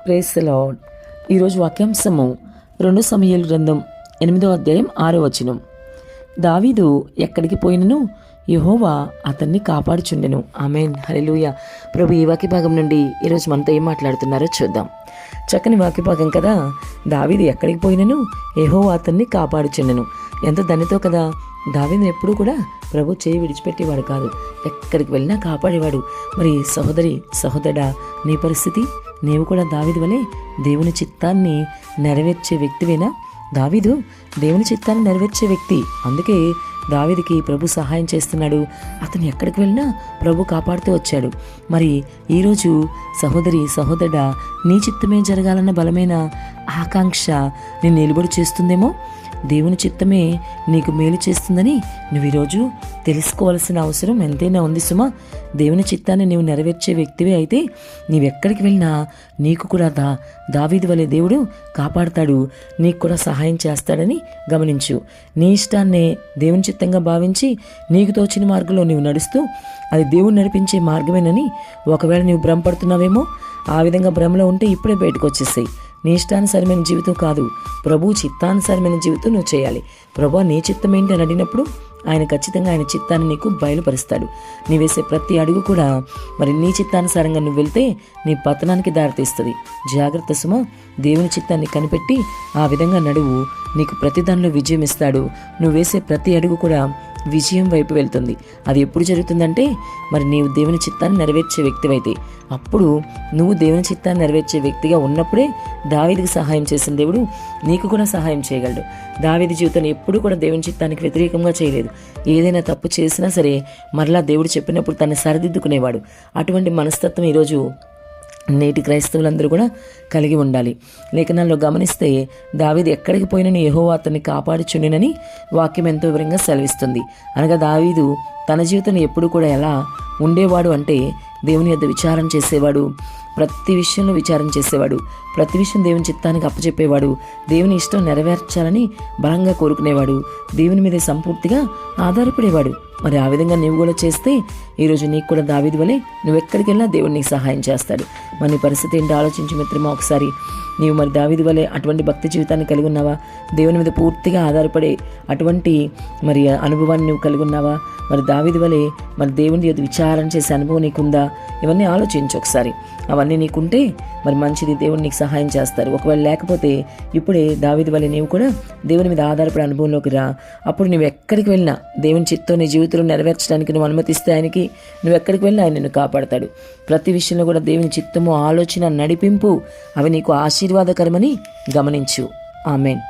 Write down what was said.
Praise the lord. ఈరోజు వాక్యాంశము 2 సమూయేలు గ్రంథం 8వ అధ్యాయం 6వ వచనం. దావీదు ఎక్కడికి పోయినను యెహోవా అతన్ని కాపాడుచుండెను. ఆమేన్, హల్లెలూయా. ప్రభు ఈ వాక్య భాగం నుండి ఈరోజు మనతో ఏం మాట్లాడుతున్నారో చూద్దాం. చక్కని వాక్య భాగం కదా. దావీదు ఎక్కడికి పోయినను యెహోవా అతన్ని కాపాడుచుండెను. ఎంత ధన్యతో కదా. దావీదును ఎప్పుడూ కూడా ప్రభు చేయి విడిచిపెట్టేవాడు కాదు, ఎక్కడికి వెళ్ళినా కాపాడేవాడు. మరి సహోదరా, నీ పరిస్థితి? నీవు కూడా దావీదు వలె దేవుని చిత్తాన్ని నెరవేర్చే వ్యక్తివేనా? దావీదు దేవుని చిత్తాన్ని నెరవేర్చే వ్యక్తి. అందుకే దావీదుకి ప్రభు సహాయం చేస్తున్నాడు. అతను ఎక్కడికి వెళ్ళినా ప్రభు కాపాడుతూ వచ్చాడు. మరి ఈరోజు సహోదరుడా, నీ చిత్తమే జరగాలన్న బలమైన ఆకాంక్ష నేను నిలబడి చేస్తుందేమో. దేవుని చిత్తమే నీకు మేలు చేస్తుందని నువ్వు ఈరోజు తెలుసుకోవాల్సిన అవసరం ఎంతైనా ఉంది సుమా. దేవుని చిత్తాన్ని నీవు నెరవేర్చే వ్యక్తివే అయితే నీవెక్కడికి వెళ్ళినా నీకు కూడా దావీదు వలె దేవుడు కాపాడుతాడు, నీకు కూడా సహాయం చేస్తాడని గమనించు. నీ ఇష్టాన్నే దేవుని చిత్తంగా భావించి నీకు తోచిన మార్గంలో నీవు నడుస్తూ అది దేవుడు నడిపించే మార్గమేనని ఒకవేళ నీవు భ్రమపడుతున్నావేమో. ఆ విధంగా భ్రమలో ఉంటే ఇప్పుడే బయటకు వచ్చేసాయి. నీ ఇష్టానుసారమైన జీవితం కాదు, ప్రభు చిత్తానుసారమైన జీవితం నువ్వు చేయాలి. ప్రభు నీ చిత్తం ఏంటి అని అడిగినప్పుడు ఆయన ఖచ్చితంగా ఆయన చిత్తాన్ని నీకు బయలుపరుస్తాడు. నీ వేసే ప్రతి అడుగు కూడా మరి నీ చిత్తానుసారంగా నువ్వు వెళ్తే నీ పతనానికి దారితీస్తుంది. జాగ్రత్త సుమ. దేవుని చిత్తాన్ని కనిపెట్టి ఆ విధంగా నడువు. నీకు ప్రతి దానిలో విజయం ఇస్తాడు. నువ్వు వేసే ప్రతి అడుగు కూడా విజయం వైపు వెళ్తుంది. అది ఎప్పుడు జరుగుతుందంటే మరి నీవు దేవుని చిత్తాన్ని నెరవేర్చే వ్యక్తివైతే, అప్పుడు నువ్వు దేవుని చిత్తాన్ని నెరవేర్చే వ్యక్తిగా ఉన్నప్పుడే దావీదుకి సహాయం చేసిన దేవుడు నీకు కూడా సహాయం చేయగలడు. దావీదు జీవితాన్ని ఎప్పుడు కూడా దేవుని చిత్తానికి వ్యతిరేకంగా చేయలేదు. ఏదైనా తప్పు చేసినా సరే మరలా దేవుడు చెప్పినప్పుడు తను సరిదిద్దుకునేవాడు. అటువంటి మనస్తత్వం ఈరోజు నేటి క్రైస్తవులందరూ కూడా కలిగి ఉండాలి. లేఖనాల్లో గమనిస్తే దావీదు ఎక్కడికి పోయినని యెహోవా అతన్ని కాపాడుచుండెనని వాక్యం ఎంతో వివరంగా సెలవిస్తుంది. అనగా దావీదు తన జీవితాన్ని ఎప్పుడు కూడా ఎలా ఉండేవాడు అంటే దేవుని యొద్ద విచారం చేసేవాడు, ప్రతి విషయంలో విచారం చేసేవాడు, ప్రతి విషయం దేవుని చిత్తానికి అప్పచెప్పేవాడు, దేవుని ఇష్టం నెరవేర్చాలని బలంగా కోరుకునేవాడు, దేవుని మీద సంపూర్తిగా ఆధారపడేవాడు. మరి ఆ విధంగా నీవు కూడా చేస్తే ఈరోజు నీకు కూడా దావీదు వలె నువ్వు ఎక్కడికి వెళ్ళినా దేవుడు నీకు సహాయం చేస్తాడు. మరి నీ పరిస్థితి ఏంటో ఆలోచించి మిత్రమా ఒకసారి. నీవు మరి దావీదు వలె అటువంటి భక్తి జీవితాన్ని కలిగి ఉన్నావా? దేవుని మీద పూర్తిగా ఆధారపడే అటువంటి మరి అనుభవాన్ని నువ్వు కలిగి ఉన్నావా? మరి దావీదు వలె మరి దేవుని యొద్ద విచారం చేసే అనుభవం నీకుందా? ఇవన్నీ ఆలోచించు ఒకసారి. అవన్నీ నీకుంటే మరి మంచిది, దేవుడు నీకు సహాయం చేస్తారు. ఒకవేళ లేకపోతే ఇప్పుడే దావీదు వలె నీవు కూడా దేవుని మీద ఆధారపడే అనుభవంలోకి రా. అప్పుడు నువ్వు ఎక్కడికి వెళ్ళినా దేవుని చిత్తం నీ జీవితంలో నెరవేర్చడానికి నువ్వు అనుమతిస్తే ఆయనకి, నువ్వు ఎక్కడికి వెళ్ళినా ఆయన నిన్ను కాపాడతాడు. ప్రతి విషయంలో కూడా దేవుని చిత్తము, ఆలోచన, నడిపింపు అవి నీకు ఆశీర్వాదకరమని గమనించు. ఆమేన్.